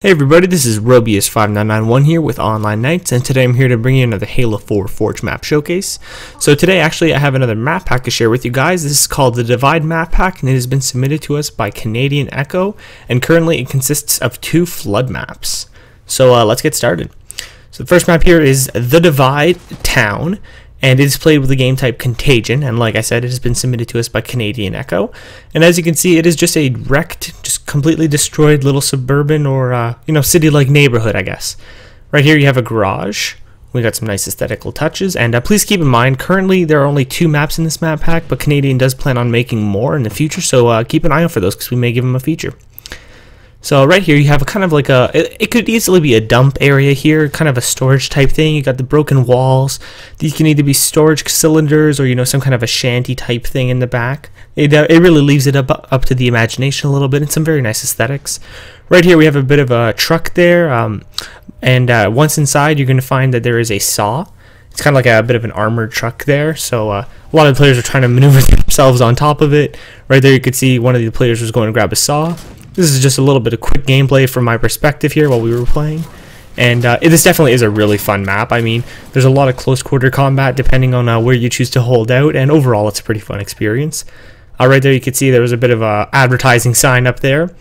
Hey everybody, this is Robius5991 here with Online Nights, and today I'm here to bring you another Halo 4 Forge map showcase. So today actually I have another map pack to share with you guys. This is called the Divide map pack, and it has been submitted to us by Canadian Echo, and currently it consists of 2 flood maps. So let's get started. So the first map here is the Divide Town, and it is played with the game type Contagion, and like I said, it has been submitted to us by Canadian Echo. And as you can see, it is just a wrecked, just completely destroyed little suburban or city-like neighborhood, I guess. Right here you have a garage. We got some nice aesthetical touches, and please keep in mind, currently there are only 2 maps in this map pack, but Canadian does plan on making more in the future, so keep an eye out for those because we may give them a feature. So right here you have a kind of like it could easily be a dump area here, kind of a storage type thing. You got the broken walls. These can either be storage cylinders or some kind of a shanty type thing in the back. It really leaves it up to the imagination a little bit, and some very nice aesthetics. Right here we have a bit of a truck there, and once inside you're going to find that there is a saw. It's kind of like a bit of an armored truck there, so a lot of the players are trying to maneuver themselves on top of it. Right there you could see one of the players was going to grab a saw. This is just a little bit of quick gameplay from my perspective here while we were playing. And this definitely is a really fun map. I mean, there's a lot of close quarter combat depending on where you choose to hold out, and overall it's a pretty fun experience. Right there you can see there was a bit of a advertising sign up there.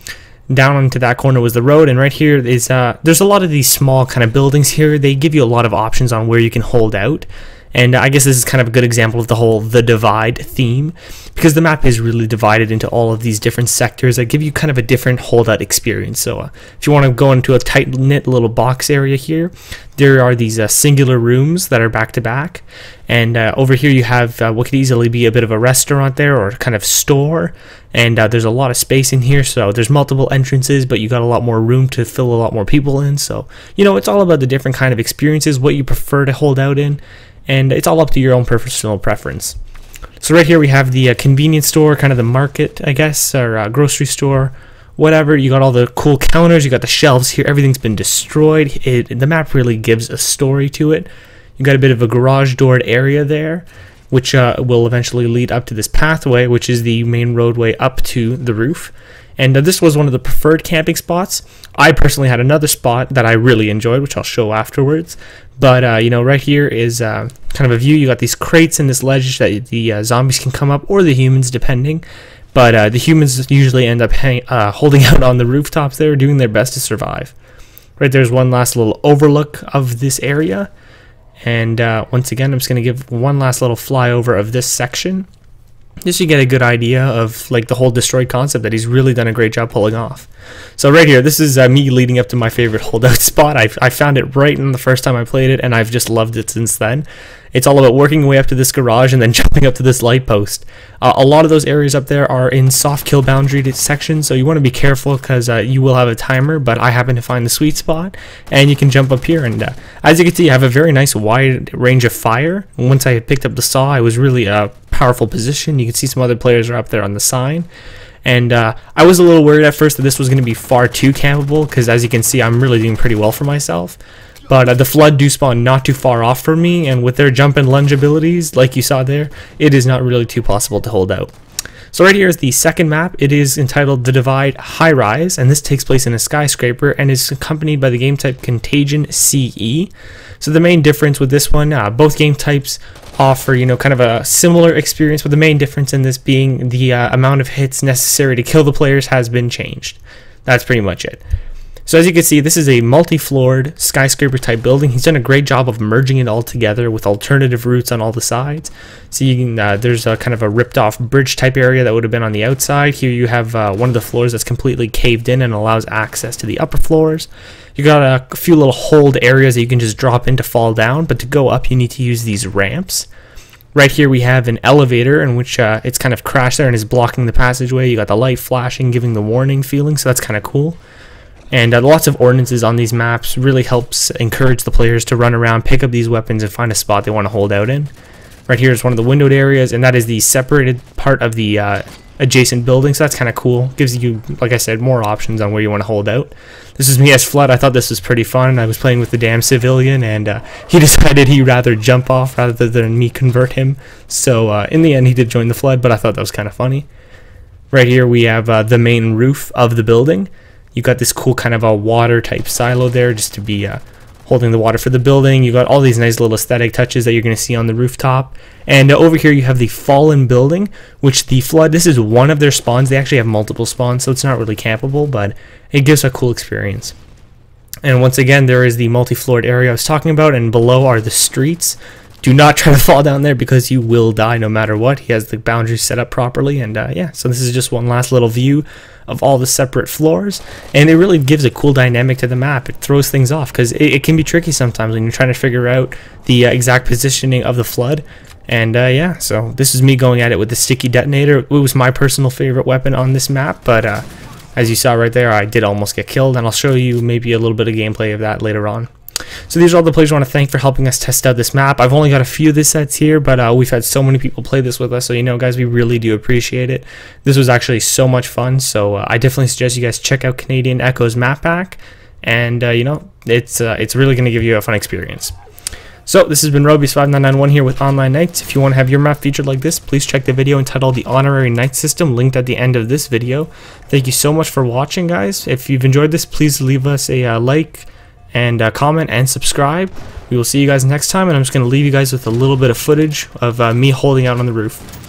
Down into that corner was the road, and right here is there's a lot of these small kind of buildings here. They give you a lot of options on where you can hold out. And I guess this is kind of a good example of the whole The Divide theme, because the map is really divided into all of these different sectors that give you kind of a different holdout experience. So if you want to go into a tight-knit little box area here, there are these singular rooms that are back-to-back. And over here you have what could easily be a bit of a restaurant there or kind of store. And there's a lot of space in here, so there's multiple entrances, but you got a lot more room to fill a lot more people in. So, it's all about the different kind of experiences, what you prefer to hold out in. And it's all up to your own personal preference. So right here we have the convenience store, kind of the market, I guess, or grocery store, whatever. You got all the cool counters, you got the shelves here, everything's been destroyed. The map really gives a story to it. You got a bit of a garage doored area there, which will eventually lead up to this pathway, which is the main roadway up to the roof. And this was one of the preferred camping spots. I personally had another spot that I really enjoyed, which I'll show afterwards. But, right here is kind of a view. You got these crates and this ledge that the zombies can come up, or the humans, depending. But the humans usually end up holding out on the rooftops there, doing their best to survive. Right there's one last little overlook of this area. And once again, I'm just going to give one last little flyover of this section, just so you get a good idea of the whole destroyed concept that he's really done a great job pulling off. So right here, this is me leading up to my favorite holdout spot. I found it right in the first time I played it, and I've just loved it since then. It's all about working your way up to this garage and then jumping up to this light post. A lot of those areas up there are in soft kill boundary sections, so you want to be careful because you will have a timer, but I happen to find the sweet spot, and you can jump up here. And as you can see, you have a very nice wide range of fire. And once I picked up the saw, I was really powerful position. You can see some other players are up there on the sign. And I was a little worried at first that this was going to be far too campable, because as you can see, I'm really doing pretty well for myself. But the flood do spawn not too far off from me, and with their jump and lunge abilities, like you saw there, it is not really too possible to hold out. So right here is the second map. It is entitled The Divide High Rise, and this takes place in a skyscraper and is accompanied by the game type Contagion CE. So the main difference with this one, both game types offer kind of a similar experience, but the main difference in this being the amount of hits necessary to kill the players has been changed. That's pretty much it. So as you can see, this is a multi-floored skyscraper type building. He's done a great job of merging it all together with alternative routes on all the sides. So you can, there's a kind of a ripped off bridge type area that would have been on the outside. Here you have one of the floors that's completely caved in and allows access to the upper floors. You got a few little hold areas that you can just drop in to fall down, but to go up you need to use these ramps. Right here we have an elevator in which it's kind of crashed there and is blocking the passageway. You got the light flashing, giving the warning feeling, so that's kind of cool. And lots of ordnances on these maps really helps encourage the players to run around, pick up these weapons, and find a spot they want to hold out in. Right here is one of the windowed areas, and that is the separated part of the adjacent building, so that's kind of cool. Gives you, like I said, more options on where you want to hold out. This is me as Flood. I thought this was pretty fun. I was playing with the damn civilian, and he decided he'd rather jump off rather than me convert him. So in the end, he did join the Flood, but I thought that was kind of funny. Right here we have the main roof of the building. You got this cool kind of a water type silo there just to be holding the water for the building. You got all these nice little aesthetic touches that you're going to see on the rooftop. And over here you have the fallen building, which the flood, this is one of their spawns. They actually have multiple spawns, so it's not really campable, but it gives a cool experience. And once again, there is the multi-floored area I was talking about, and below are the streets. Do not try to fall down there because you will die no matter what. He has the boundaries set up properly, and yeah, so this is just one last little view of all the separate floors, and it really gives a cool dynamic to the map. It throws things off because it can be tricky sometimes when you're trying to figure out the exact positioning of the flood. And yeah, so this is me going at it with the sticky detonator. It was my personal favorite weapon on this map, but as you saw right there, I did almost get killed, and I'll show you maybe a little bit of gameplay of that later on. So these are all the players I want to thank for helping us test out this map. I've only got a few of the sets here, but we've had so many people play this with us, so you know, guys, we really do appreciate it. This was actually so much fun, so I definitely suggest you guys check out Canadian Echo's map pack, and you know, it's really going to give you a fun experience. So this has been Robies5991 here with Online Knights. If you want to have your map featured like this, please check the video entitled The Honorary Knight System, linked at the end of this video. Thank you so much for watching, guys. If you've enjoyed this, please leave us a like and comment and subscribe. We will see you guys next time, and I'm just going to leave you guys with a little bit of footage of me holding out on the roof.